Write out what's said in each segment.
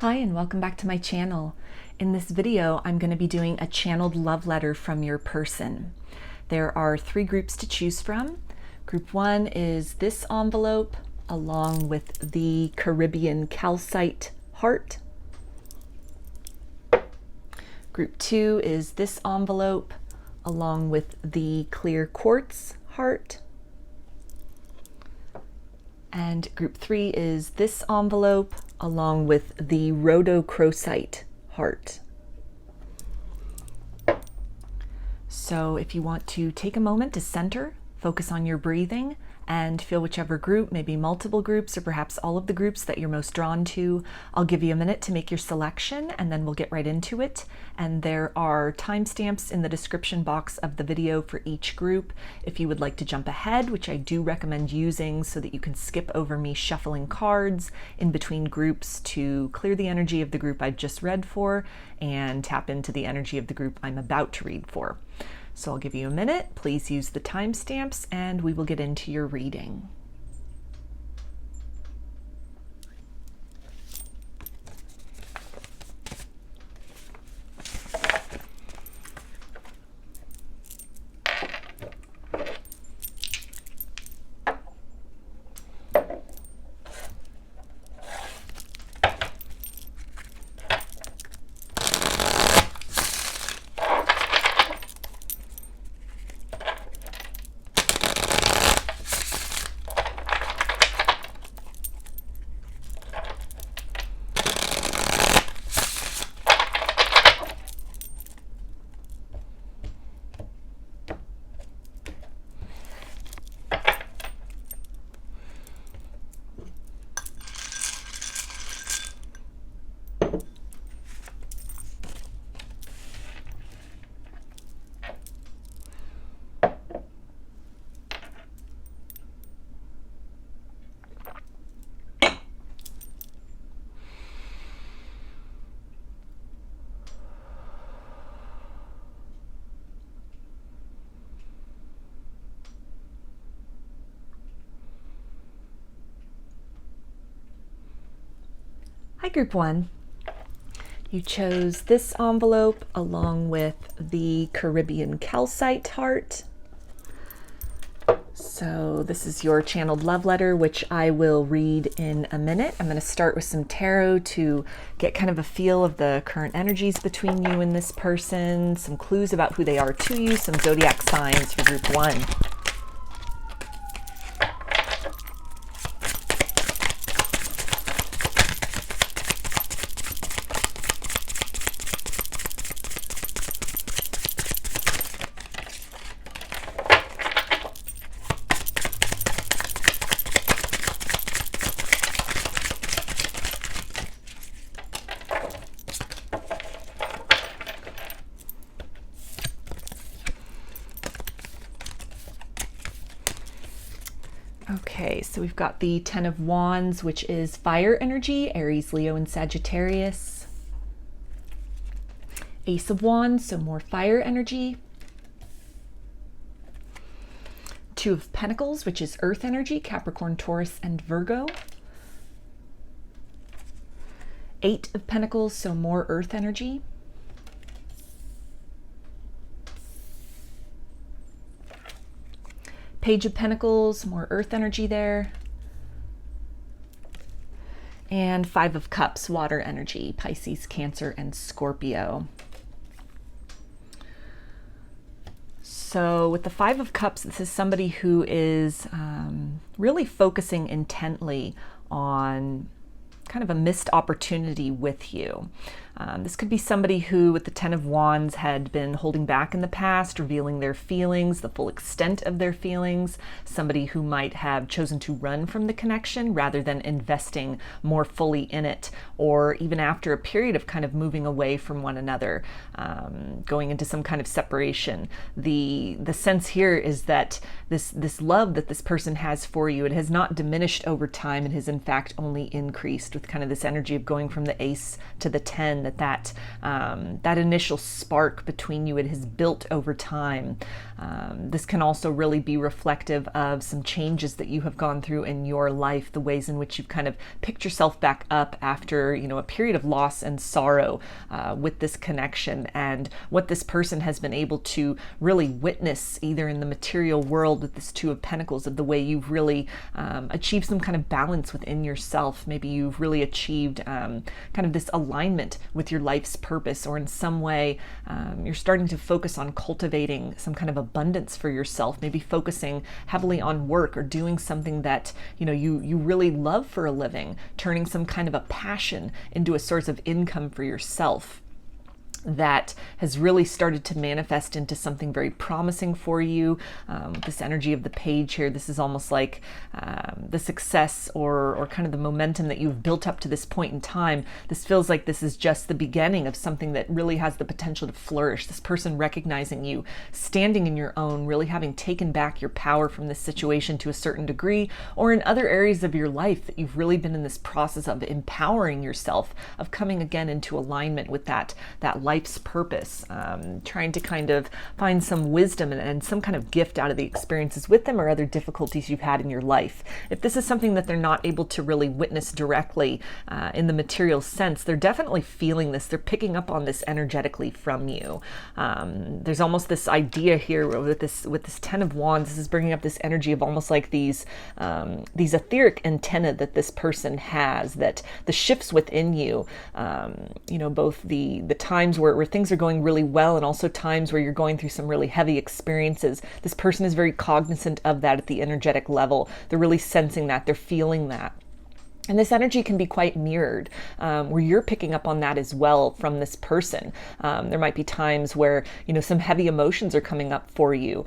Hi and welcome back to my channel. In this video, I'm going to be doing a channeled love letter from your person. There are 3 groups to choose from. Group 1 is this envelope along with the Caribbean Calcite heart. Group 2 is this envelope along with the clear quartz heart. And group 3 is this envelope along with the Rhodochrosite heart. So if you want to take a moment to center, focus on your breathing, and feel whichever group, maybe multiple groups or perhaps all of the groups that you're most drawn to, I'll give you a minute to make your selection and then we'll get right into it. And there are timestamps in the description box of the video for each group if you would like to jump ahead, which I do recommend using so that you can skip over me shuffling cards in between groups to clear the energy of the group I've just read for and tap into the energy of the group I'm about to read for. So I'll give you a minute. Please use the timestamps and we will get into your reading. Hi, Group 1. You chose this envelope along with the Caribbean Calcite heart. So this is your channeled love letter, which I will read in a minute. I'm going to start with some tarot to get kind of a feel of the current energies between you and this person, some clues about who they are to you, some zodiac signs for Group 1. Okay, so we've got the 10 of Wands, which is fire energy, Aries, Leo, and Sagittarius. Ace of Wands, so more fire energy. 2 of Pentacles, which is earth energy, Capricorn, Taurus, and Virgo. 8 of Pentacles, so more earth energy. Page of Pentacles, more earth energy there. And 5 of Cups, water energy, Pisces, Cancer, and Scorpio. So with the 5 of Cups, this is somebody who is really focusing intently on kind of a missed opportunity with you. This could be somebody who, with the 10 of Wands, had been holding back in the past, revealing their feelings, the full extent of their feelings. Somebody who might have chosen to run from the connection rather than investing more fully in it, or even after a period of kind of moving away from one another, going into some kind of separation. The sense here is that this love that this person has for you, it has not diminished over time. It has in fact only increased with kind of this energy of going from the Ace to the 10, that initial spark between you, it has built over time. This can also really be reflective of some changes that you have gone through in your life, the ways in which you've kind of picked yourself back up after, a period of loss and sorrow with this connection, and what this person has been able to really witness either in the material world with this Two of Pentacles, of the way you've really achieved some kind of balance within yourself. Maybe you've really achieved kind of this alignment with your life's purpose, or in some way you're starting to focus on cultivating some kind of abundance for yourself, maybe focusing heavily on work or doing something that you really love for a living, turning some kind of a passion into a source of income for yourself that has really started to manifest into something very promising for you. This energy of the Page here, this is almost like the success or kind of the momentum that you've built up to this point in time. This feels like this is just the beginning of something that really has the potential to flourish. This person recognizing you, standing in your own, really having taken back your power from this situation to a certain degree, or in other areas of your life that you've really been in this process of empowering yourself, of coming again into alignment with that life's purpose, trying to kind of find some wisdom and some kind of gift out of the experiences with them or other difficulties you've had in your life. If this is something that they're not able to really witness directly in the material sense, they're definitely feeling this. They're picking up on this energetically from you. There's almost this idea here with this Ten of Wands. This is bringing up this energy of almost like these etheric antennae that this person has, that the shifts within you, both the times where things are going really well, and also times where you're going through some really heavy experiences. This person is very cognizant of that at the energetic level. They're really sensing that, they're feeling that. And this energy can be quite mirrored, where you're picking up on that as well from this person. There might be times where, some heavy emotions are coming up for you,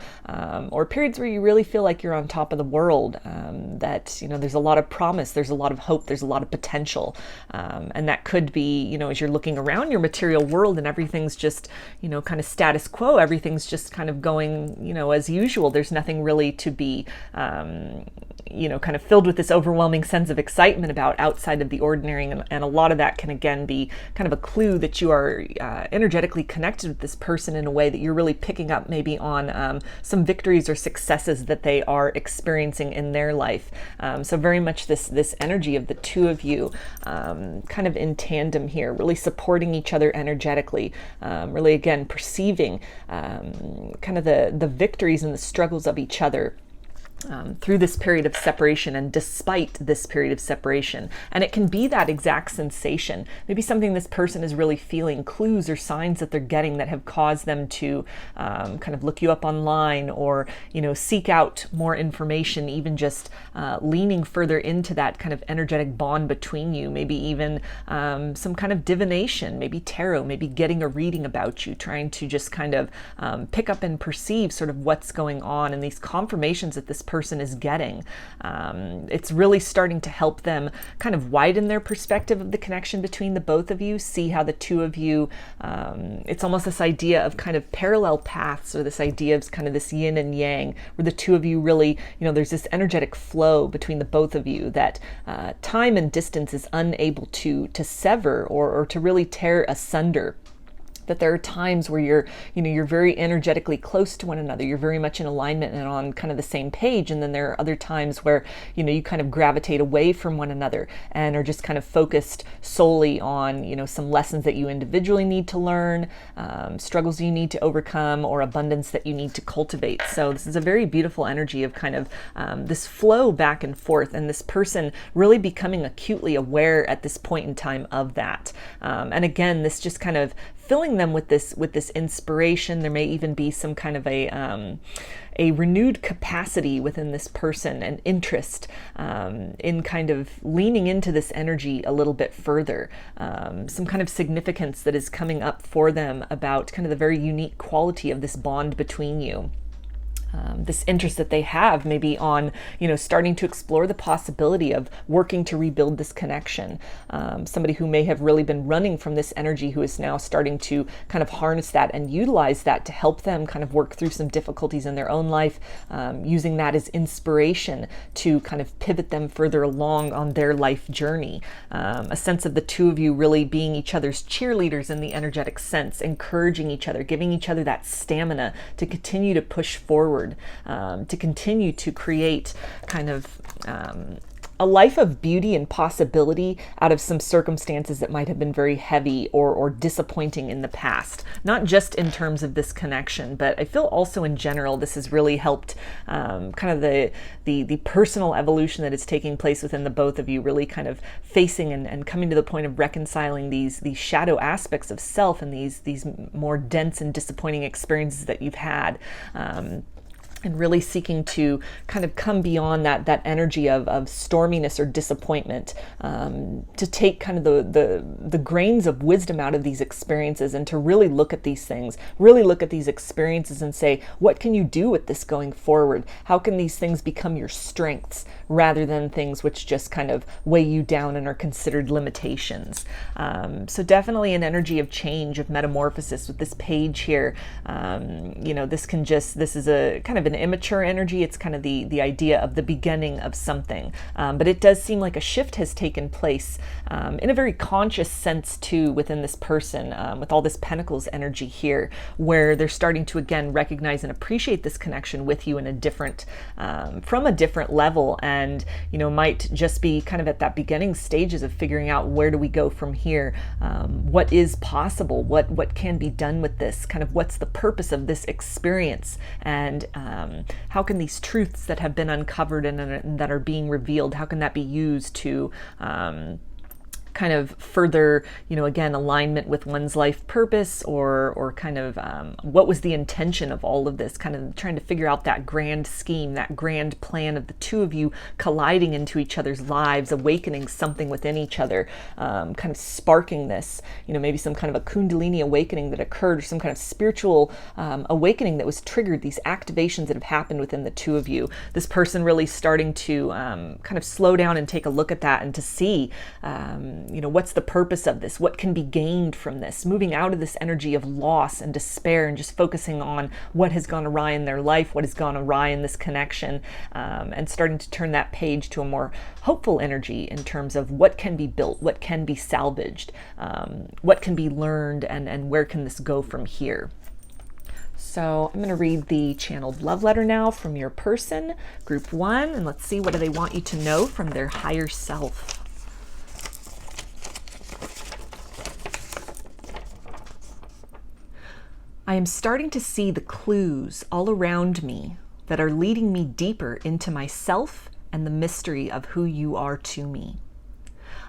or periods where you really feel like you're on top of the world, that, there's a lot of promise, there's a lot of hope, there's a lot of potential. And that could be, as you're looking around your material world and everything's just, kind of status quo, everything's just kind of going, as usual. There's nothing really to be, kind of filled with this overwhelming sense of excitement about outside of the ordinary, and a lot of that can again be kind of a clue that you are energetically connected with this person in a way that you're really picking up maybe on some victories or successes that they are experiencing in their life. So very much this energy of the two of you kind of in tandem here, really supporting each other energetically, really again perceiving kind of the victories and the struggles of each other through this period of separation and despite this period of separation. And it can be that exact sensation, maybe something this person is really feeling, clues or signs that they're getting that have caused them to kind of look you up online, or seek out more information, even just leaning further into that kind of energetic bond between you, maybe even some kind of divination, maybe tarot, maybe getting a reading about you, trying to just kind of pick up and perceive sort of what's going on, and these confirmations that this person is getting. It's really starting to help them kind of widen their perspective of the connection between the both of you, see how the two of you, it's almost this idea of kind of parallel paths, or this idea of kind of this yin and yang, where the two of you really, there's this energetic flow between the both of you that time and distance is unable to sever or to really tear asunder. That there are times where you're very energetically close to one another, you're very much in alignment and on kind of the same page, and then there are other times where you kind of gravitate away from one another and are just kind of focused solely on some lessons that you individually need to learn, struggles you need to overcome, or abundance that you need to cultivate. So this is a very beautiful energy of kind of this flow back and forth, and this person really becoming acutely aware at this point in time of that. And again, this just kind of filling them with this inspiration. There may even be some kind of a renewed capacity within this person and interest in kind of leaning into this energy a little bit further. Some kind of significance that is coming up for them about kind of the very unique quality of this bond between you. this interest that they have maybe on, starting to explore the possibility of working to rebuild this connection. Somebody who may have really been running from this energy who is now starting to kind of harness that and utilize that to help them kind of work through some difficulties in their own life, using that as inspiration to kind of pivot them further along on their life journey. A sense of the two of you really being each other's cheerleaders in the energetic sense, encouraging each other, giving each other that stamina to continue to push forward, to continue to create kind of a life of beauty and possibility out of some circumstances that might have been very heavy or disappointing in the past. Not just in terms of this connection, but I feel also in general this has really helped kind of the personal evolution that is taking place within the both of you, really kind of facing and coming to the point of reconciling these shadow aspects of self and these more dense and disappointing experiences that you've had. And really seeking to kind of come beyond that energy of storminess or disappointment, to take kind of the grains of wisdom out of these experiences and to really look at these things, really look at these experiences and say, what can you do with this going forward? How can these things become your strengths rather than things which just kind of weigh you down and are considered limitations? So definitely an energy of change, of metamorphosis with this page here. This is a kind of an immature energy. It's kind of the idea of the beginning of something, but it does seem like a shift has taken place in a very conscious sense too within this person, with all this Pentacles energy here, where they're starting to again recognize and appreciate this connection with you in a different from a different level, and might just be kind of at that beginning stages of figuring out, where do we go from here, what is possible, what can be done with this, kind of what's the purpose of this experience, and how can these truths that have been uncovered and that are being revealed, how can that be used to kind of further, again, alignment with one's life purpose, or kind of what was the intention of all of this, kind of trying to figure out that grand scheme, that grand plan of the two of you colliding into each other's lives, awakening something within each other, kind of sparking this, maybe some kind of a Kundalini awakening that occurred, or some kind of spiritual awakening that was triggered, these activations that have happened within the two of you. This person really starting to kind of slow down and take a look at that, and to see what's the purpose of this? What can be gained from this? Moving out of this energy of loss and despair and just focusing on what has gone awry in their life, what has gone awry in this connection, and starting to turn that page to a more hopeful energy in terms of what can be built, what can be salvaged, what can be learned, and where can this go from here. So I'm going to read the channeled love letter now from your person, group 1, and let's see, what do they want you to know from their higher self. I am starting to see the clues all around me that are leading me deeper into myself and the mystery of who you are to me.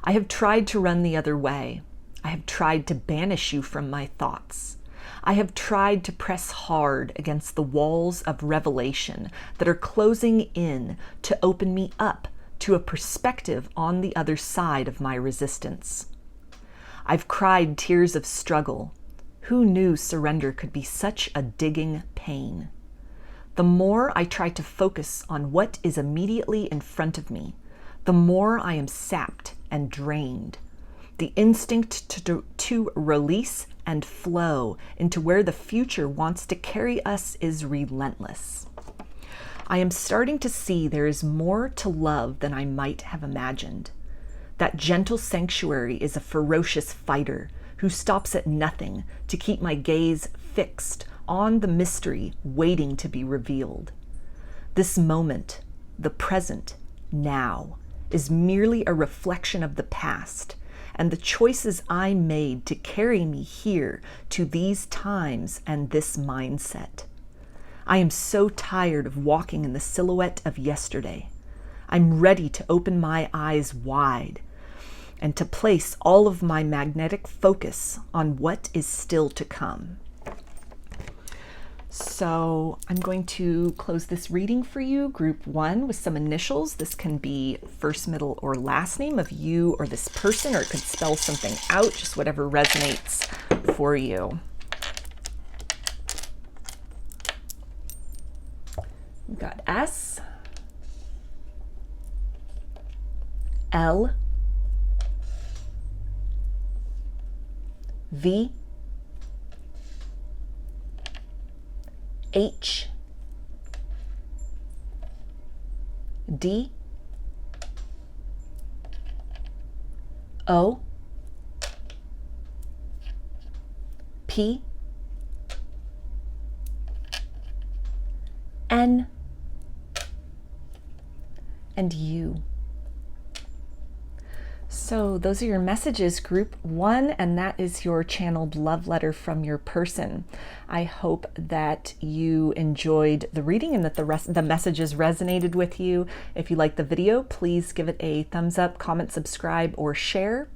I have tried to run the other way. I have tried to banish you from my thoughts. I have tried to press hard against the walls of revelation that are closing in to open me up to a perspective on the other side of my resistance. I've cried tears of struggle. Who knew surrender could be such a digging pain? The more I try to focus on what is immediately in front of me, the more I am sapped and drained. The instinct to release and flow into where the future wants to carry us is relentless. I am starting to see there is more to love than I might have imagined. That gentle sanctuary is a ferocious fighter who stops at nothing to keep my gaze fixed on the mystery waiting to be revealed. This moment, the present, now, is merely a reflection of the past and the choices I made to carry me here to these times and this mindset. I am so tired of walking in the silhouette of yesterday. I'm ready to open my eyes wide and to place all of my magnetic focus on what is still to come. So I'm going to close this reading for you, group 1, with some initials. This can be first, middle, or last name of you or this person, or it could spell something out, just whatever resonates for you. We've got S, L, V, H, D, O, P, N, and U. So those are your messages, group 1, and that is your channeled love letter from your person. I hope that you enjoyed the reading and that the messages resonated with you. If you liked the video, please give it a thumbs up, comment, subscribe, or share.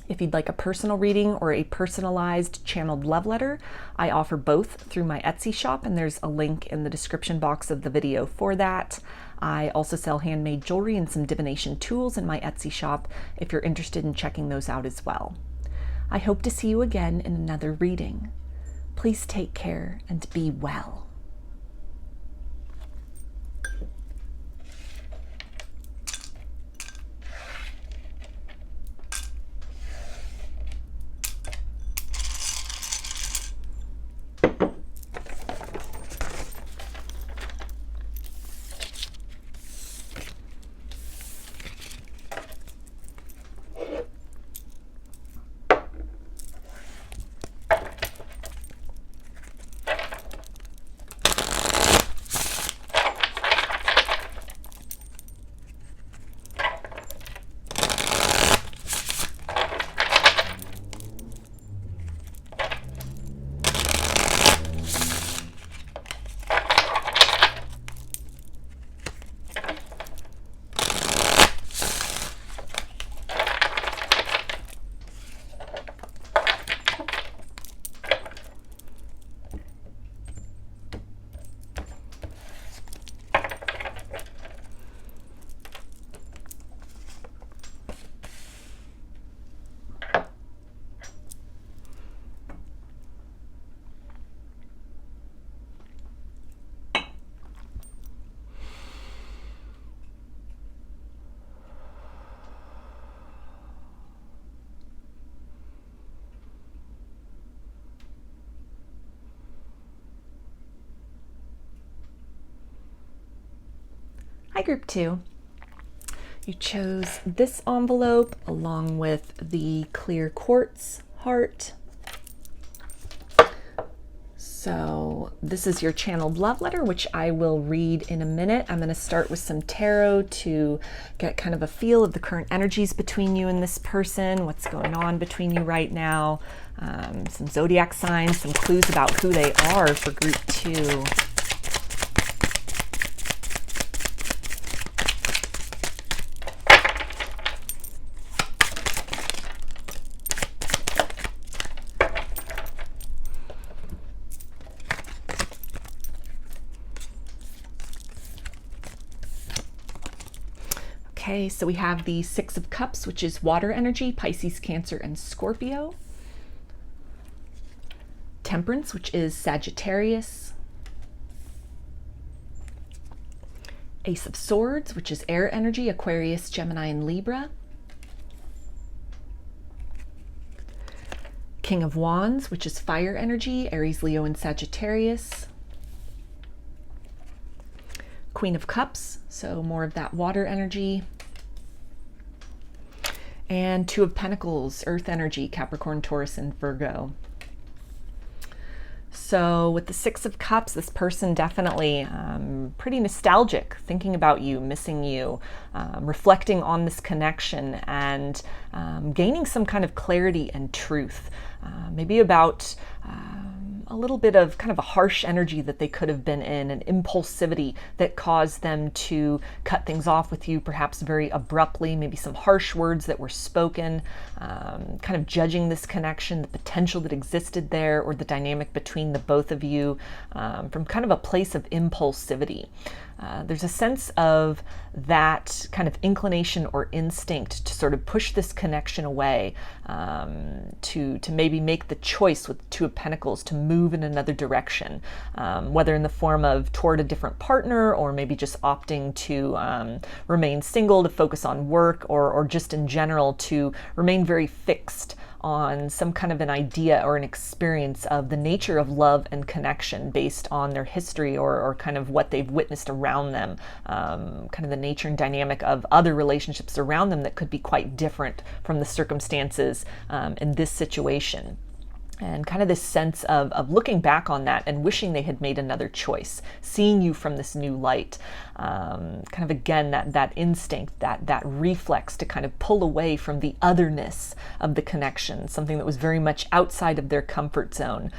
If you'd like a personal reading or a personalized channeled love letter, I offer both through my Etsy shop, and there's a link in the description box of the video for that. I also sell handmade jewelry and some divination tools in my Etsy shop if you're interested in checking those out as well. I hope to see you again in another reading. Please take care and be well. Hi, group 2. You chose this envelope along with the clear quartz heart. So this is your channeled love letter, which I will read in a minute. I'm going to start with some tarot to get kind of a feel of the current energies between you and this person, what's going on between you right now, some zodiac signs, some clues about who they are for group 2. Okay, so we have the Six of Cups, which is water energy, Pisces, Cancer, and Scorpio. Temperance, which is Sagittarius. Ace of Swords, which is air energy, Aquarius, Gemini, and Libra. King of Wands, which is fire energy, Aries, Leo, and Sagittarius. Queen of Cups, so more of that water energy. And Two of Pentacles, earth energy, Capricorn, Taurus, and Virgo. So with the Six of Cups, this person definitely pretty nostalgic, thinking about you, missing you, reflecting on this connection, and gaining some kind of clarity and truth, maybe about a little bit of kind of a harsh energy that they could have been in, an impulsivity that caused them to cut things off with you, perhaps very abruptly, maybe some harsh words that were spoken, kind of judging this connection, the potential that existed there, or the dynamic between the both of you, from kind of a place of impulsivity. There's a sense of that kind of inclination or instinct to sort of push this connection away, to maybe make the choice with Two of Pentacles to move in another direction, whether in the form of toward a different partner, or maybe just opting to remain single, to focus on work, or just in general to remain very fixed on some kind of an idea or an experience of the nature of love and connection based on their history, or kind of what they've witnessed around them, kind of the nature and dynamic of other relationships around them that could be quite different from the circumstances in this situation. And kind of this sense of looking back on that and wishing they had made another choice, seeing you from this new light. Kind of again, that instinct, that reflex to kind of pull away from the otherness of the connection, something that was very much outside of their comfort zone.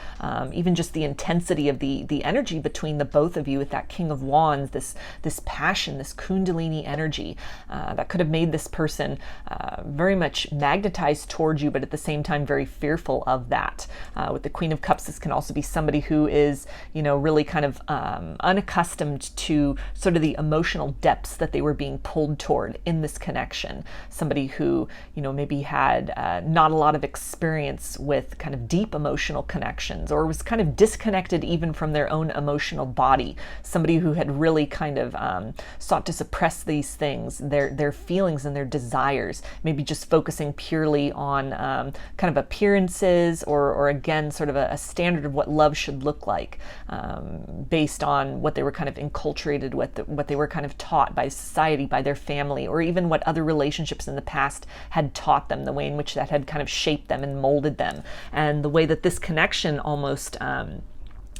Even just the intensity of the energy between the both of you with that King of Wands, this passion, this Kundalini energy that could have made this person very much magnetized towards you, but at the same time very fearful of that. With the Queen of Cups, this can also be somebody who is, really kind of unaccustomed to sort of the emotional depths that they were being pulled toward in this connection. Somebody who, maybe had not a lot of experience with kind of deep emotional connections, or was kind of disconnected even from their own emotional body. Somebody who had really kind of sought to suppress these things, their feelings and their desires, maybe just focusing purely on kind of appearances, or again, sort of a standard of what love should look like, based on what they were kind of enculturated with, what they were kind of taught by society, by their family, or even what other relationships in the past had taught them, the way in which that had kind of shaped them and molded them, and the way that this connection almost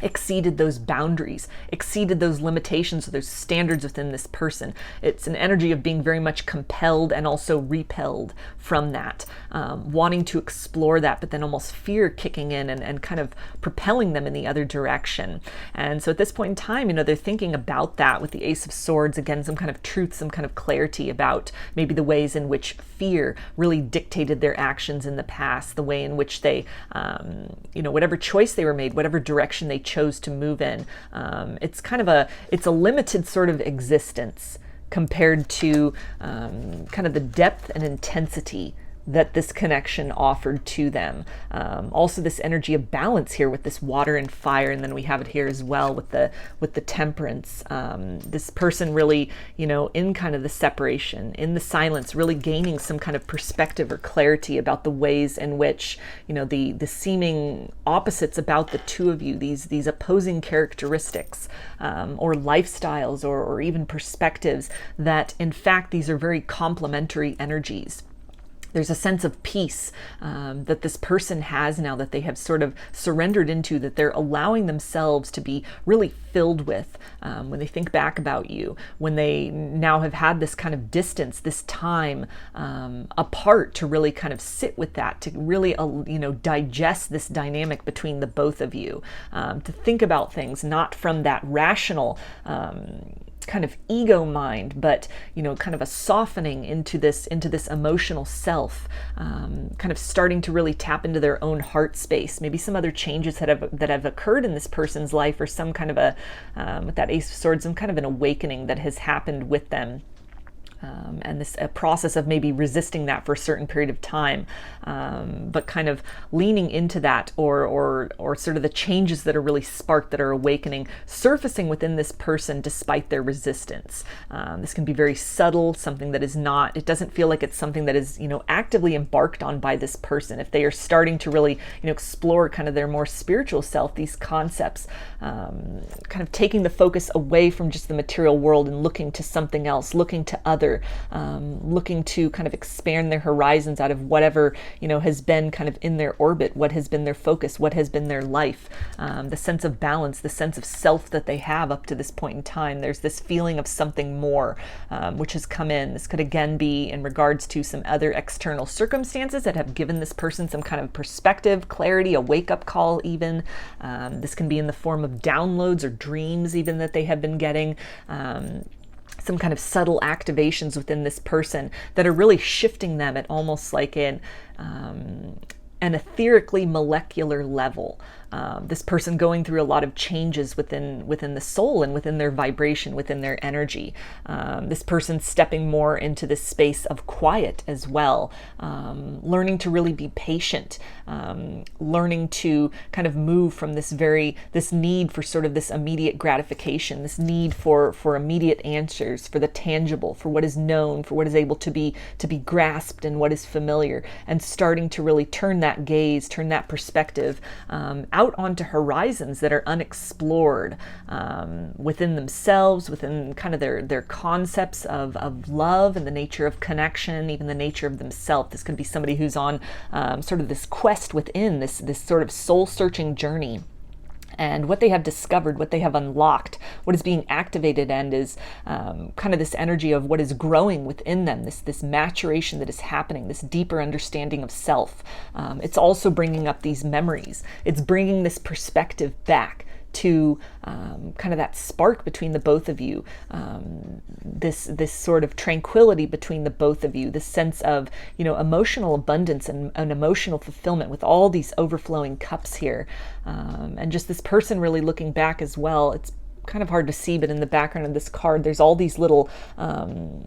exceeded those boundaries, exceeded those limitations, those standards within this person. It's an energy of being very much compelled and also repelled from that, wanting to explore that, but then almost fear kicking in and kind of propelling them in the other direction. And so at this point in time, they're thinking about that with the Ace of Swords, again, some kind of truth, some kind of clarity about maybe the ways in which fear really dictated their actions in the past, the way in which they, whatever choice they were made, whatever direction they chose to move in. It's kind of a limited sort of existence compared to kind of the depth and intensity that this connection offered to them. Also this energy of balance here with this water and fire, and then we have it here as well with the temperance. This person really, in kind of the separation, in the silence, really gaining some kind of perspective or clarity about the ways in which, the seeming opposites about the two of you, these opposing characteristics, or lifestyles, or even perspectives, that in fact these are very complementary energies. There's a sense of peace that this person has now, that they have sort of surrendered into, that they're allowing themselves to be really filled with when they think back about you, when they now have had this kind of distance, this time apart, to really kind of sit with that, to really digest this dynamic between the both of you, to think about things not from that rational kind of ego mind, but kind of a softening into this emotional self, kind of starting to really tap into their own heart space. Maybe some other changes that have occurred in this person's life, or some kind of with that Ace of Swords, some kind of an awakening that has happened with them. And a process of maybe resisting that for a certain period of time, but kind of leaning into that, or sort of the changes that are really sparked, that are awakening, surfacing within this person despite their resistance. This can be very subtle, something that is not, it doesn't feel like it's something that is, actively embarked on by this person. If they are starting to really, explore kind of their more spiritual self, these concepts, kind of taking the focus away from just the material world and looking to something else, looking to others, looking to kind of expand their horizons out of whatever has been kind of in their orbit, what has been their focus, what has been their life, the sense of balance, the sense of self that they have up to this point in time. There's this feeling of something more, which has come in. This could again be in regards to some other external circumstances that have given this person some kind of perspective, clarity, a wake-up call even. This can be in the form of downloads or dreams even that they have been getting. Some kind of subtle activations within this person that are really shifting them at almost like an etherically molecular level, this person going through a lot of changes within the soul and within their vibration, within their energy. This person stepping more into this space of quiet as well, learning to really be patient, learning to kind of move from this need for sort of this immediate gratification, this need for immediate answers, for the tangible, for what is known, for what is able to be grasped and what is familiar, and starting to really turn that gaze, turn that perspective out onto horizons that are unexplored within themselves, within kind of their concepts of love and the nature of connection, even the nature of themselves. This could be somebody who's on sort of this quest within this sort of soul-searching journey. And what they have discovered, what they have unlocked, what is being activated, and is kind of this energy of what is growing within them, this maturation that is happening, this deeper understanding of self. It's also bringing up these memories. It's bringing this perspective back to kind of that spark between the both of you, this sort of tranquility between the both of you, this sense of emotional abundance and emotional fulfillment with all these overflowing cups here, and just this person really looking back as well. It's kind of hard to see, but in the background of this card, there's all these little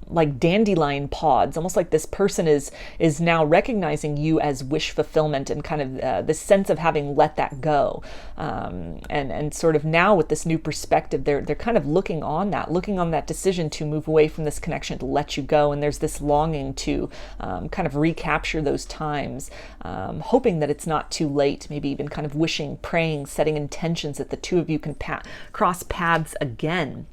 like dandelion pods, almost like this person is now recognizing you as wish fulfillment, and kind of the sense of having let that go, and sort of now with this new perspective, they're kind of looking on that decision to move away from this connection, to let you go, and there's this longing to kind of recapture those times, hoping that it's not too late, maybe even kind of wishing, praying, setting intentions that the two of you can cross paths again.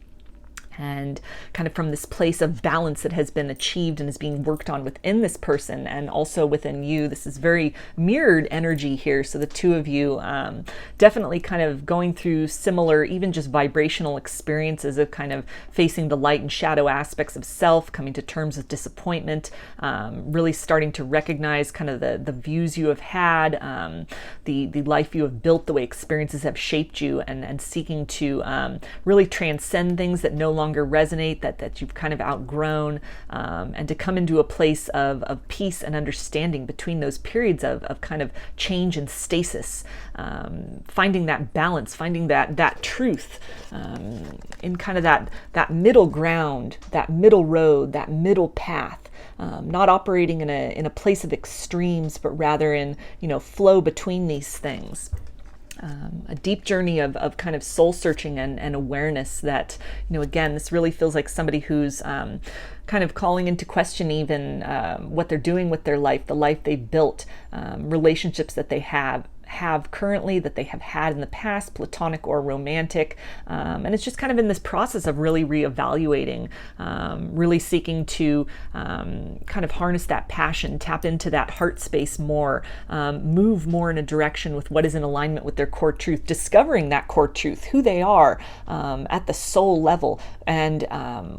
And kind of from this place of balance that has been achieved and is being worked on within this person and also within you. This is very mirrored energy here. So the two of you definitely kind of going through similar, even just vibrational experiences of kind of facing the light and shadow aspects of self, coming to terms with disappointment, really starting to recognize kind of the views you have had, the life you have built, the way experiences have shaped you, and seeking to really transcend things that no longer resonate, that you've kind of outgrown, and to come into a place of peace and understanding between those periods of kind of change and stasis, finding that balance, finding that truth in kind of that middle ground, that middle road, that middle path, not operating in a place of extremes, but rather in flow between these things. A deep journey of kind of soul searching and awareness that, again, this really feels like somebody who's kind of calling into question even what they're doing with their life, the life they've built, relationships that they have currently, that they have had in the past, platonic or romantic, and it's just kind of in this process of really reevaluating, really seeking to kind of harness that passion, tap into that heart space more, move more in a direction with what is in alignment with their core truth, discovering that core truth, who they are at the soul level, and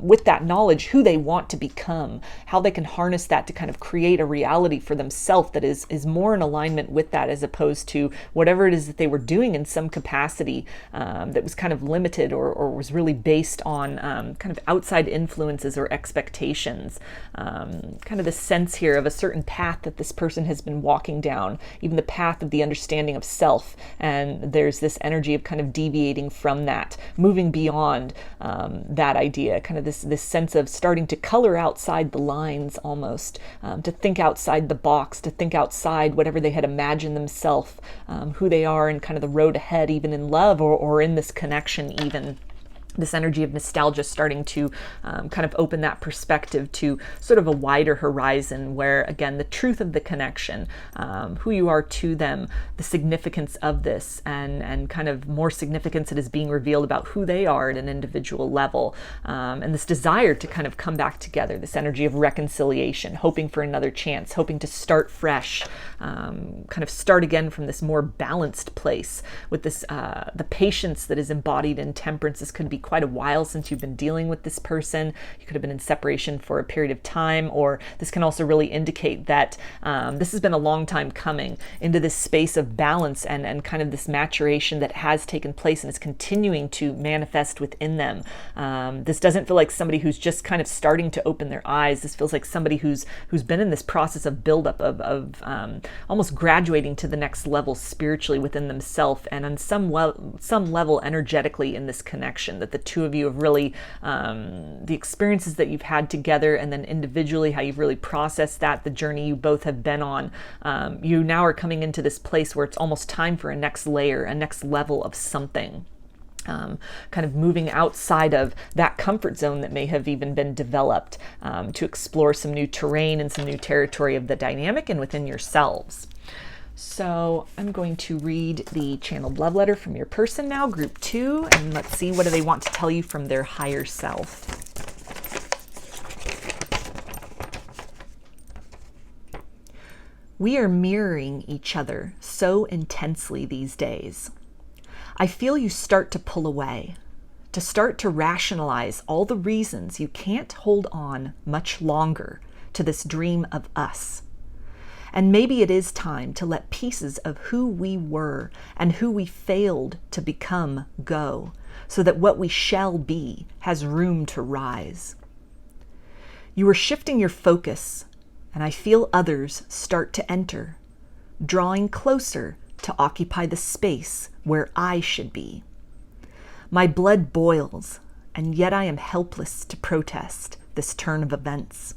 with that knowledge, who they want to become, how they can harness that to kind of create a reality for themselves that is more in alignment with that, as opposed to whatever it is that they were doing in some capacity that was kind of limited or was really based on kind of outside influences or expectations. Kind of the sense here of a certain path that this person has been walking down, even the path of the understanding of self, and there's this energy of kind of deviating from that, moving beyond that idea, kind of this sense of starting to color outside the lines almost, to think outside the box, to think outside whatever they had imagined themselves, who they are, and kind of the road ahead, even in love or in this connection even. This energy of nostalgia starting to kind of open that perspective to sort of a wider horizon where, again, the truth of the connection, who you are to them, the significance of this, and kind of more significance that is being revealed about who they are at an individual level, and this desire to kind of come back together, this energy of reconciliation, hoping for another chance, hoping to start fresh, kind of start again from this more balanced place with this, the patience that is embodied in temperance. This could be quite a while since you've been dealing with this person. You could have been in separation for a period of time, or this can also really indicate that this has been a long time coming into this space of balance and kind of this maturation that has taken place and is continuing to manifest within them. This doesn't feel like somebody who's just kind of starting to open their eyes. This feels like somebody who's been in this process of buildup of almost graduating to the next level spiritually within themselves, and on some level energetically in this connection, that the two of you have really, the experiences that you've had together, and then individually how you've really processed that, the journey you both have been on, you now are coming into this place where it's almost time for a next layer, a next level of something. Kind of moving outside of that comfort zone that may have even been developed, to explore some new terrain and some new territory of the dynamic and within yourselves. So I'm going to read the channeled love letter from your person now, group 2, and let's see, what do they want to tell you from their higher self. We are mirroring each other so intensely these days. I feel you start to pull away, to start to rationalize all the reasons you can't hold on much longer to this dream of us. And maybe it is time to let pieces of who we were and who we failed to become go, so that what we shall be has room to rise. You are shifting your focus, and I feel others start to enter, drawing closer to occupy the space where I should be. My blood boils, and yet I am helpless to protest this turn of events.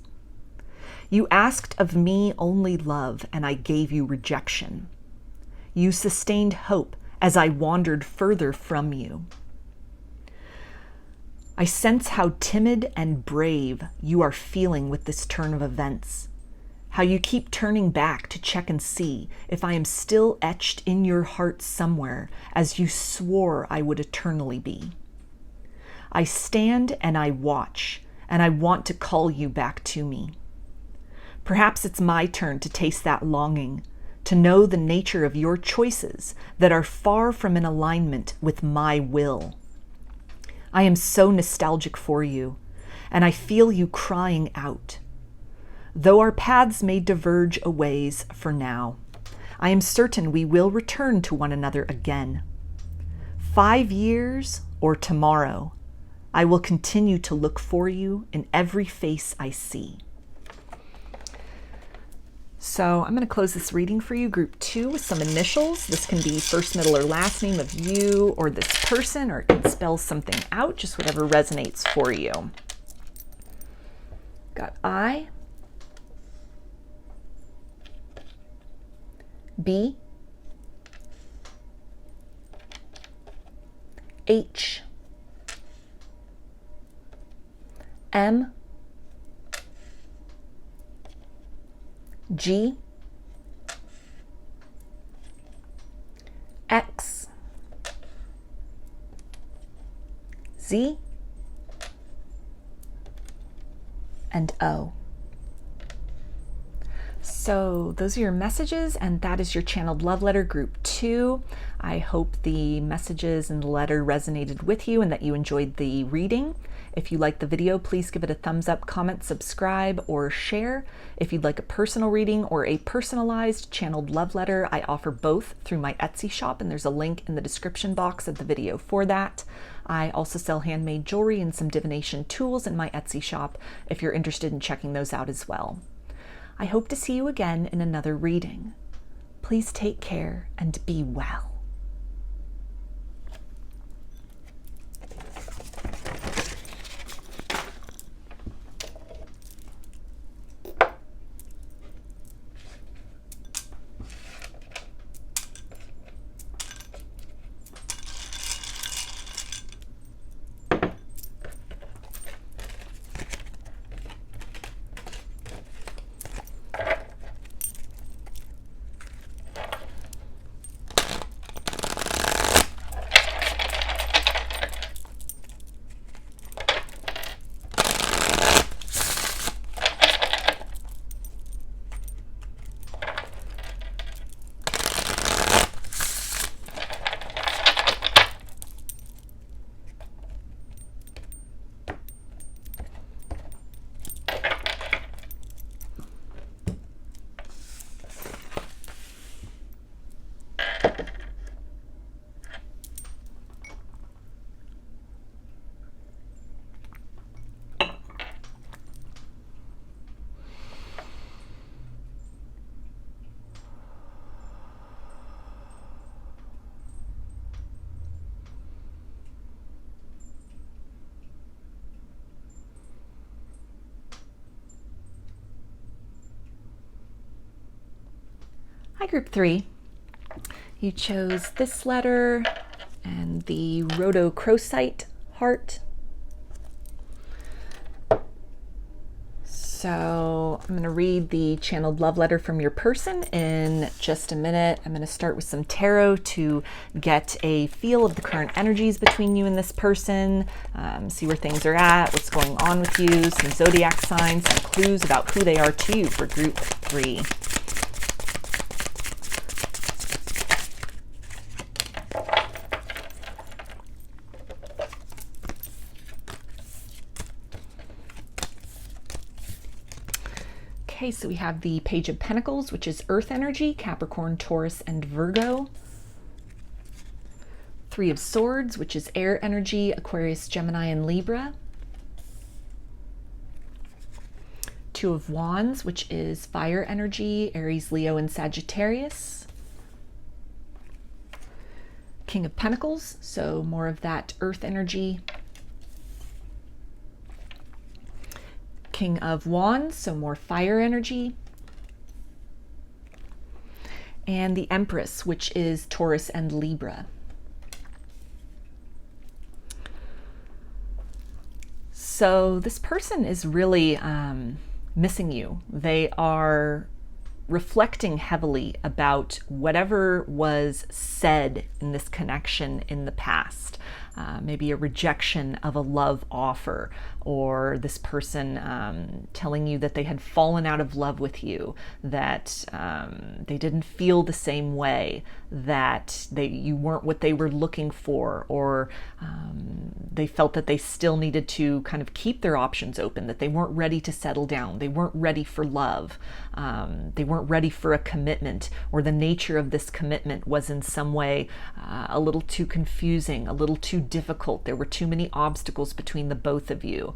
You asked of me only love, and I gave you rejection. You sustained hope as I wandered further from you. I sense how timid and brave you are feeling with this turn of events, how you keep turning back to check and see if I am still etched in your heart somewhere as you swore I would eternally be. I stand and I watch, and I want to call you back to me. Perhaps it's my turn to taste that longing, to know the nature of your choices that are far from in alignment with my will. I am so nostalgic for you, and I feel you crying out. Though our paths may diverge a ways for now, I am certain we will return to one another again. 5 years or tomorrow, I will continue to look for you in every face I see. So I'm going to close this reading for you, group 2, with some initials. This can be first, middle, or last name of you or this person, or it can spell something out, just whatever resonates for you. Got I, B, H, M, G, X, Z, and O. So those are your messages, and that is your channeled love letter, group 2. I hope the messages and the letter resonated with you and that you enjoyed the reading. If you liked the video, please give it a thumbs up, comment, subscribe, or share. If you'd like a personal reading or a personalized channeled love letter, I offer both through my Etsy shop, and there's a link in the description box of the video for that. I also sell handmade jewelry and some divination tools in my Etsy shop if you're interested in checking those out as well. I hope to see you again in another reading. Please take care and be well. Hi, Group 3. You chose this letter and the Rhodochrosite heart. So I'm going to read the channeled love letter from your person in just a minute. I'm going to start with some tarot to get a feel of the current energies between you and this person, see where things are at, what's going on with you, some zodiac signs, some clues about who they are to you for Group 3. Okay, so we have the Page of Pentacles, which is Earth energy, Capricorn, Taurus, and Virgo. Three of Swords, which is air energy, Aquarius, Gemini, and Libra. Two of Wands, which is fire energy, Aries, Leo, and Sagittarius. King of Pentacles, so more of that earth energy. King of Wands, so more fire energy. And the Empress, which is Taurus and Libra. So this person is really missing you. They are reflecting heavily about whatever was said in this connection in the past. Maybe a rejection of a love offer, or this person telling you that they had fallen out of love with you, that they didn't feel the same way, that you weren't what they were looking for, or they felt that they still needed to kind of keep their options open, that they weren't ready to settle down, they weren't ready for love, they weren't ready for a commitment, or the nature of this commitment was in some way a little too confusing, a little too difficult. There were too many obstacles between the both of you.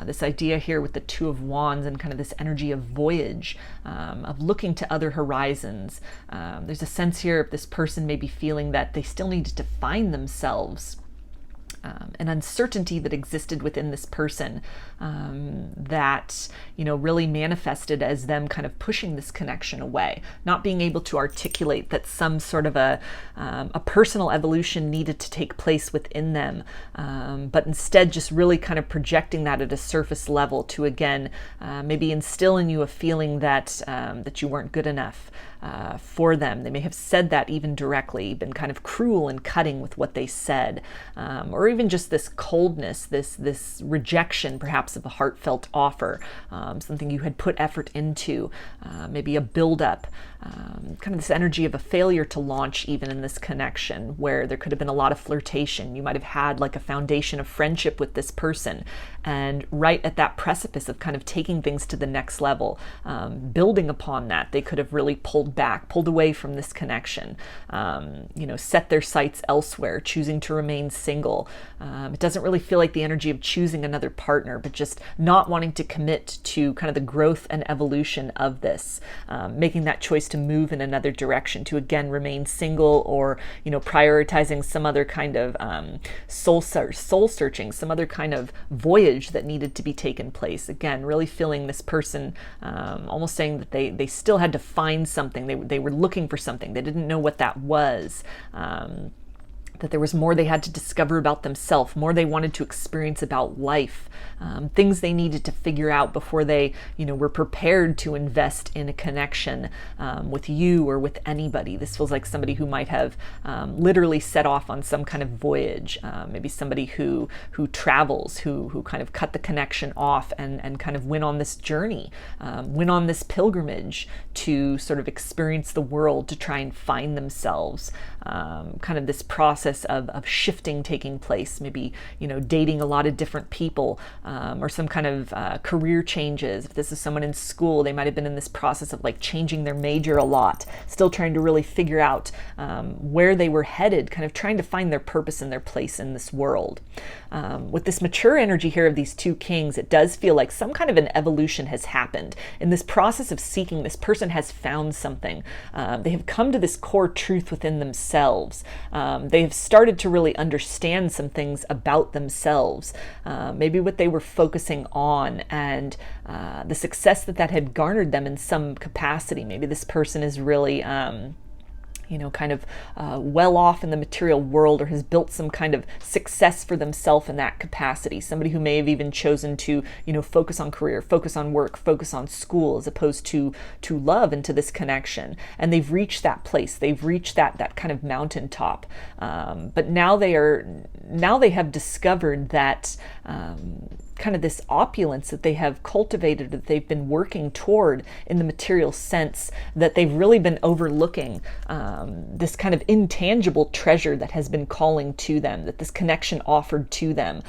This idea here with the Two of Wands and kind of this energy of voyage, of looking to other horizons. There's a sense here of this person maybe feeling that they still need to find themselves. An uncertainty that existed within this person that, really manifested as them kind of pushing this connection away, not being able to articulate that some sort of a personal evolution needed to take place within them, but instead just really kind of projecting that at a surface level to, again, maybe instill in you a feeling that that you weren't good enough for them. They may have said that even directly, been kind of cruel and cutting with what they said, or even just this coldness, this rejection perhaps of a heartfelt offer, something you had put effort into, maybe a buildup, kind of this energy of a failure to launch even in this connection, where there could have been a lot of flirtation. You might have had like a foundation of friendship with this person, and right at that precipice of kind of taking things to the next level, building upon that, they could have really pulled away from this connection, set their sights elsewhere, choosing to remain single. It doesn't really feel like the energy of choosing another partner, but just not wanting to commit to kind of the growth and evolution of this, making that choice to move in another direction, to again remain single, or prioritizing some other kind of soul searching, some other kind of voyage that needed to be taken place. Again, really feeling this person almost saying that they still had to find something. They were looking for something. They didn't know what that was. That there was more they had to discover about themselves, more they wanted to experience about life, things they needed to figure out before they, were prepared to invest in a connection with you or with anybody. This feels like somebody who might have literally set off on some kind of voyage, maybe somebody who travels, who kind of cut the connection off and kind of went on this journey, went on this pilgrimage to sort of experience the world, to try and find themselves, kind of this process of shifting taking place, maybe, dating a lot of different people, or some kind of career changes. If this is someone in school, they might have been in this process of like changing their major a lot, still trying to really figure out where they were headed, kind of trying to find their purpose and their place in this world. With this mature energy here of these two kings, it does feel like some kind of an evolution has happened. In this process of seeking, this person has found something. They have come to this core truth within themselves. They have have started to really understand some things about themselves, maybe what they were focusing on, and the success that had garnered them in some capacity. Maybe this person is really kind of well off in the material world, or has built some kind of success for themselves in that capacity. Somebody who may have even chosen to, focus on career, focus on work, focus on school, as opposed to love and to this connection. And they've reached that place. They've reached that kind of mountaintop. But now they have discovered that kind of this opulence that they have cultivated, that they've been working toward in the material sense, that they've really been overlooking this kind of intangible treasure that has been calling to them, that this connection offered to them.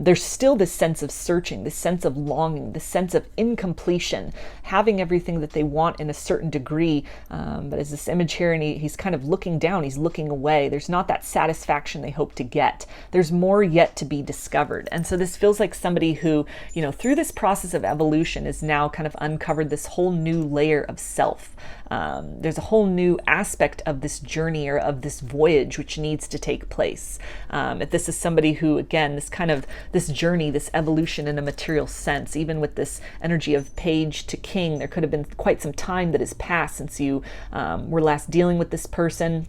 There's still this sense of searching, this sense of longing, this sense of incompletion, having everything that they want in a certain degree. But as this image here, and he's kind of looking down, he's looking away. There's not that satisfaction they hope to get. There's more yet to be discovered. And so this feels like somebody who, through this process of evolution, is now kind of uncovered this whole new layer of self. There's a whole new aspect of this journey, or of this voyage, which needs to take place. If this is somebody who, again, this journey, this evolution in a material sense, even with this energy of page to king, there could have been quite some time that has passed since you were last dealing with this person,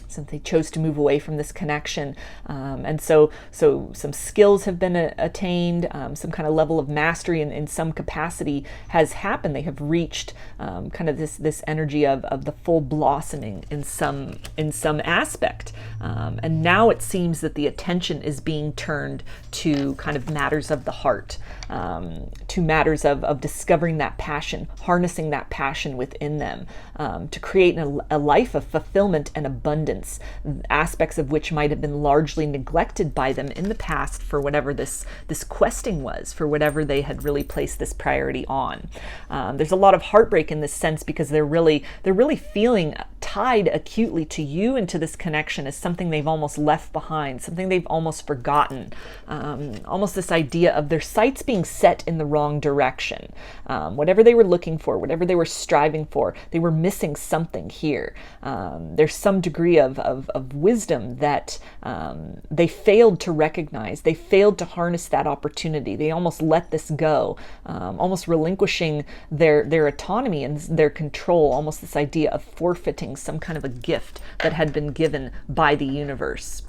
since they chose to move away from this connection. And so some skills have been attained, some kind of level of mastery in some capacity has happened. They have reached kind of this energy of the full blossoming in some aspect. And now it seems that the attention is being turned to kind of matters of the heart, to matters of discovering that passion, harnessing that passion within them, to create a life of fulfillment and abundance, aspects of which might have been largely neglected by them in the past for whatever this questing was, for whatever they had really placed this priority on. There's a lot of heartbreak in this sense, because they're really feeling tied acutely to you and to this connection as something they've almost left behind, something they've almost forgotten. Almost this idea of their sights being set in the wrong direction. Whatever they were looking for, whatever they were striving for, they were missing something here. There's some degree of wisdom that they failed to recognize. They failed to harness that opportunity. They almost let this go, almost relinquishing their autonomy and their control, almost this idea of forfeiting some kind of a gift that had been given by the universe.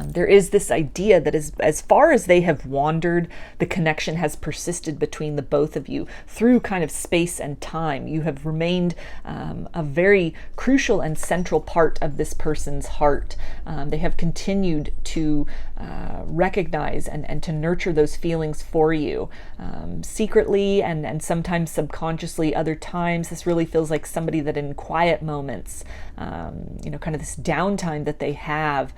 There is this idea that as far as they have wandered, the connection has persisted between the both of you through kind of space and time. You have remained a very crucial and central part of this person's heart. They have continued to recognize and to nurture those feelings for you, secretly and sometimes subconsciously. Other times this really feels like somebody that in quiet moments, kind of this downtime that they have,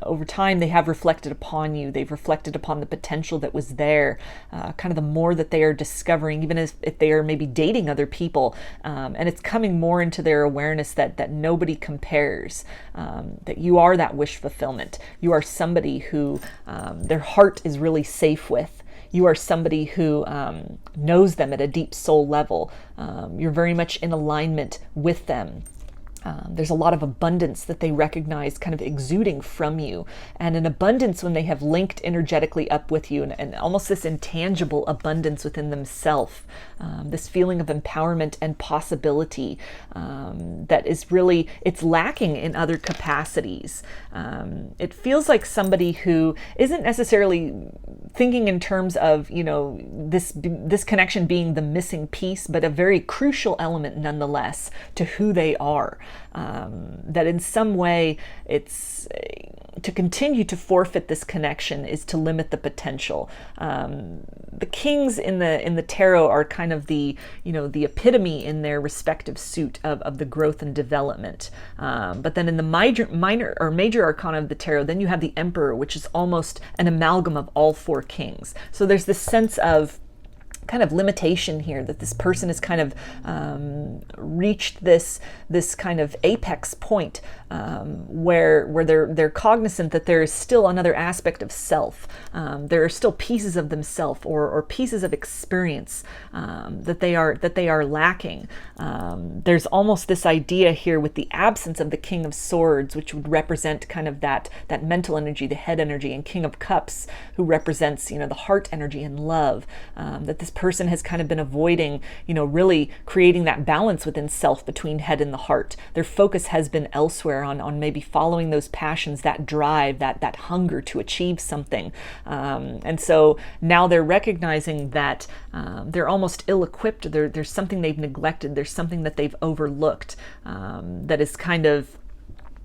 over time they have reflected upon you. They've reflected upon the potential that was there, kind of the more that they are discovering, even if they are maybe dating other people, and it's coming more into their awareness that nobody compares, that you are that wish fulfillment. You are somebody who their heart is really safe with. You are somebody who knows them at a deep soul level. You're very much in alignment with them. There's a lot of abundance that they recognize kind of exuding from you, and an abundance when they have linked energetically up with you, and almost this intangible abundance within themselves, this feeling of empowerment and possibility that is really, it's lacking in other capacities. It feels like somebody who isn't necessarily thinking in terms of, this connection being the missing piece, but a very crucial element nonetheless to who they are. That in some way it's to continue to forfeit this connection is to limit the potential. The kings in the tarot are kind of the epitome in their respective suit of the growth and development. But then in the minor or major arcana of the tarot, then you have the emperor, which is almost an amalgam of all four kings. So there's this sense of kind of limitation here, that this person has kind of reached this kind of apex point where they're cognizant that there is still another aspect of self. There are still pieces of themselves or pieces of experience that they are lacking. There's almost this idea here with the absence of the King of Swords, which would represent kind of that mental energy, the head energy, and King of Cups, who represents the heart energy and love. That this person has kind of been avoiding, really creating that balance within self between head and the heart. Their focus has been elsewhere on maybe following those passions, that drive, that hunger to achieve something. And so now they're recognizing that they're almost ill-equipped. There's something they've neglected. There's something that they've overlooked that is kind of,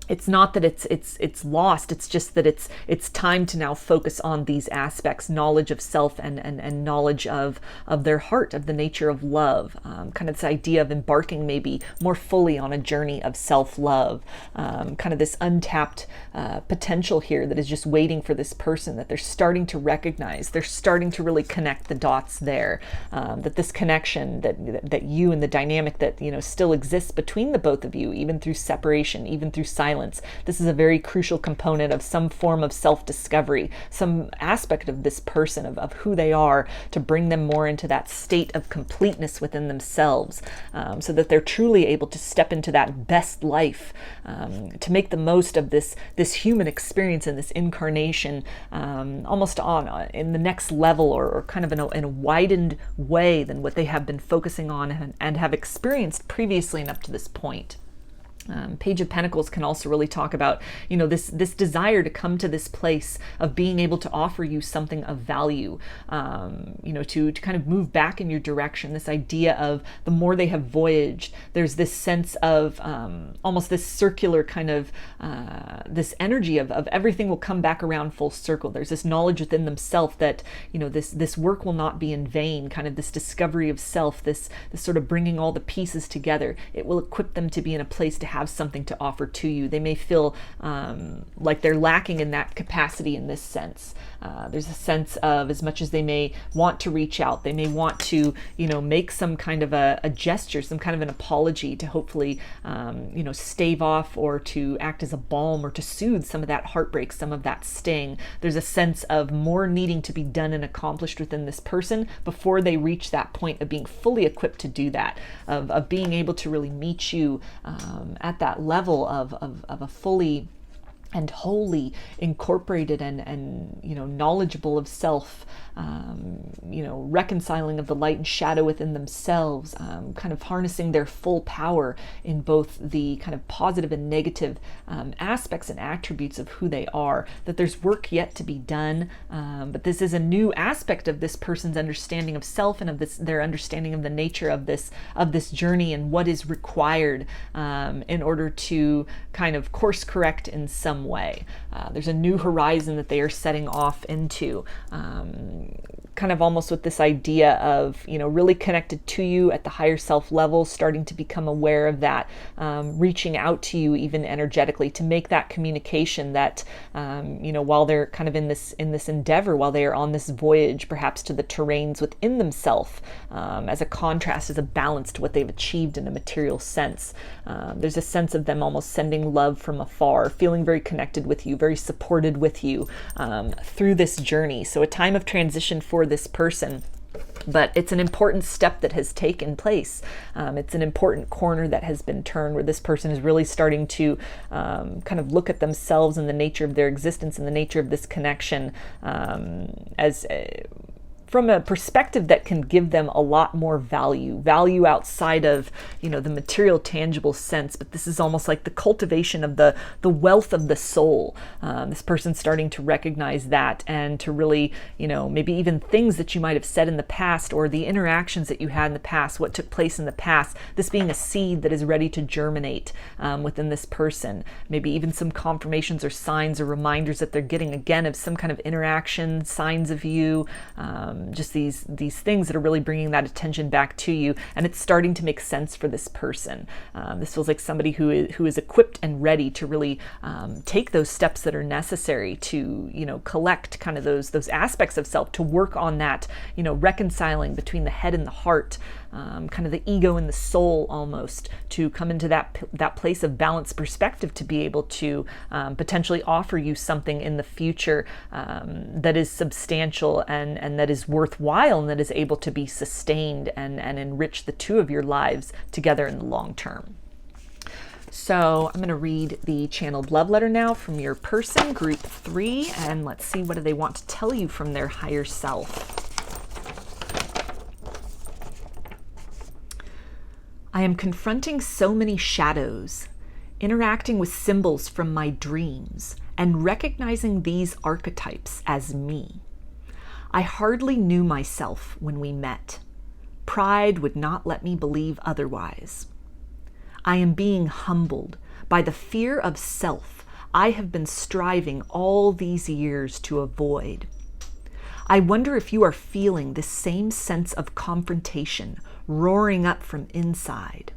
it's not that it's lost. It's just that it's time to now focus on these aspects, knowledge of self and knowledge of their heart, of the nature of love. Kind of this idea of embarking maybe more fully on a journey of self-love. Kind of this untapped potential here that is just waiting for this person, that they're starting to recognize. They're starting to really connect the dots there. That this connection that you and the dynamic that still exists between the both of you, even through separation, even through silence. This is a very crucial component of some form of self-discovery, some aspect of this person, of who they are, to bring them more into that state of completeness within themselves, so that they're truly able to step into that best life, to make the most of this human experience and this incarnation, almost in the next level, or kind of in a widened way than what they have been focusing on and have experienced previously and up to this point. Page of Pentacles can also really talk about, this desire to come to this place of being able to offer you something of value, to kind of move back in your direction. This idea of the more they have voyaged, there's this sense of almost this circular kind of this energy of everything will come back around full circle. There's this knowledge within themselves that this work will not be in vain. Kind of this discovery of self, this sort of bringing all the pieces together. It will equip them to be in a place to have something to offer to you. They may feel like they're lacking in that capacity in this sense. There's a sense of, as much as they may want to reach out, they may want to, make some kind of a gesture, some kind of an apology to hopefully, stave off or to act as a balm or to soothe some of that heartbreak, some of that sting. There's a sense of more needing to be done and accomplished within this person before they reach that point of being fully equipped to do that, of being able to really meet you at that level of a fully and wholly incorporated and knowledgeable of self, reconciling of the light and shadow within themselves, kind of harnessing their full power in both the kind of positive and negative aspects and attributes of who they are. That there's work yet to be done, but this is a new aspect of this person's understanding of self and of their understanding of the nature of this journey and what is required in order to kind of course correct in some way. There's a new horizon that they are setting off into, kind of almost with this idea of, really connected to you at the higher self level, starting to become aware of that, reaching out to you even energetically to make that communication that, while they're kind of in this endeavor, while they are on this voyage, perhaps to the terrains within themselves, as a contrast, as a balance to what they've achieved in a material sense. There's a sense of them almost sending love from afar, feeling very connected with you, very supported with you through this journey. So a time of transition for this person. But it's an important step that has taken place. It's an important corner that has been turned where this person is really starting to kind of look at themselves and the nature of their existence and the nature of this connection as from a perspective that can give them a lot more value outside of, the material tangible sense. But this is almost like the cultivation of the wealth of the soul. This person's starting to recognize that and to really, maybe even things that you might have said in the past or the interactions that you had in the past, what took place in the past, this being a seed that is ready to germinate within this person. Maybe even some confirmations or signs or reminders that they're getting again of some kind of interaction, signs of you, just these things that are really bringing that attention back to you, and it's starting to make sense for this person. This feels like somebody who is equipped and ready to really take those steps that are necessary to, you know, collect kind of those aspects of self, to work on that, you know, reconciling between the head and the heart, kind of the ego and the soul, almost, to come into that place of balanced perspective, to be able to potentially offer you something in the future that is substantial and that is worthwhile, and that is able to be sustained and enrich the two of your lives together in the long term. So I'm going to read the channeled love letter now from your person, group 3, and let's see, what do they want to tell you from their higher self. I am confronting so many shadows, interacting with symbols from my dreams, and recognizing these archetypes as me. I hardly knew myself when we met. Pride would not let me believe otherwise. I am being humbled by the fear of self I have been striving all these years to avoid. I wonder if you are feeling this same sense of confrontation roaring up from inside.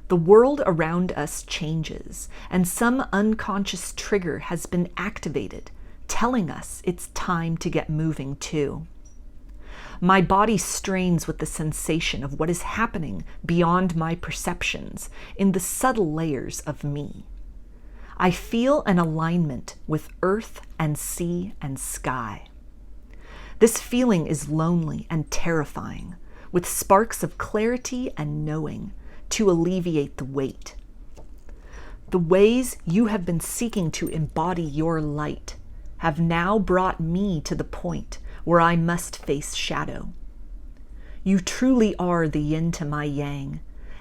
The world around us changes, and some unconscious trigger has been activated, telling us it's time to get moving too. My body strains with the sensation of what is happening beyond my perceptions in the subtle layers of me. I feel an alignment with earth and sea and sky. This feeling is lonely and terrifying, with sparks of clarity and knowing to alleviate the weight. The ways you have been seeking to embody your light have now brought me to the point where I must face shadow. You truly are the yin to my yang,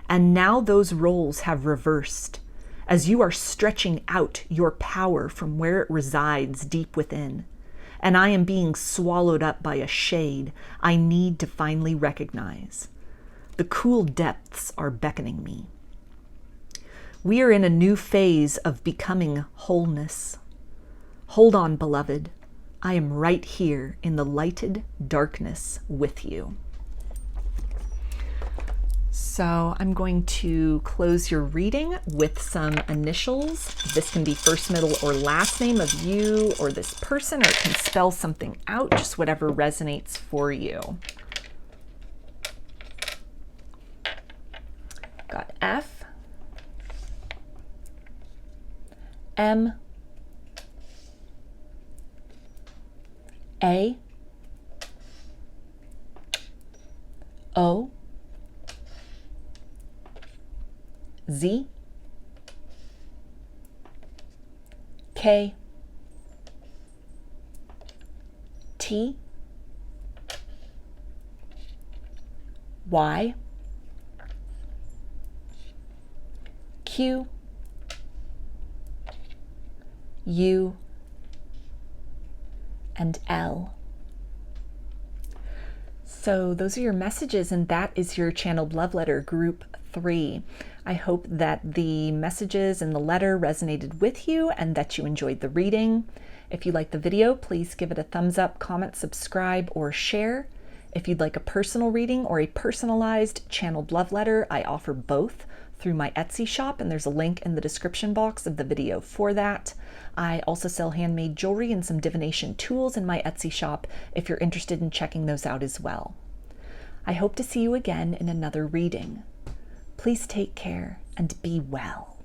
and now those roles have reversed, as you are stretching out your power from where it resides deep within, and I am being swallowed up by a shade I need to finally recognize. The cool depths are beckoning me. We are in a new phase of becoming wholeness. Hold on, beloved. I am right here in the lighted darkness with you. So I'm going to close your reading with some initials. This can be first, middle, or last name of you or this person, or it can spell something out, just whatever resonates for you. Got F, M, A, O, Z, K, T, Y, Q, U, and L. So those are your messages, and that is your channeled love letter, group 3. I hope that the messages and the letter resonated with you and that you enjoyed the reading. If you liked the video, please give it a thumbs up, comment, subscribe, or share. If you'd like a personal reading or a personalized channeled love letter, I offer both through my Etsy shop, and there's a link in the description box of the video for that. I also sell handmade jewelry and some divination tools in my Etsy shop if you're interested in checking those out as well. I hope to see you again in another reading. Please take care and be well.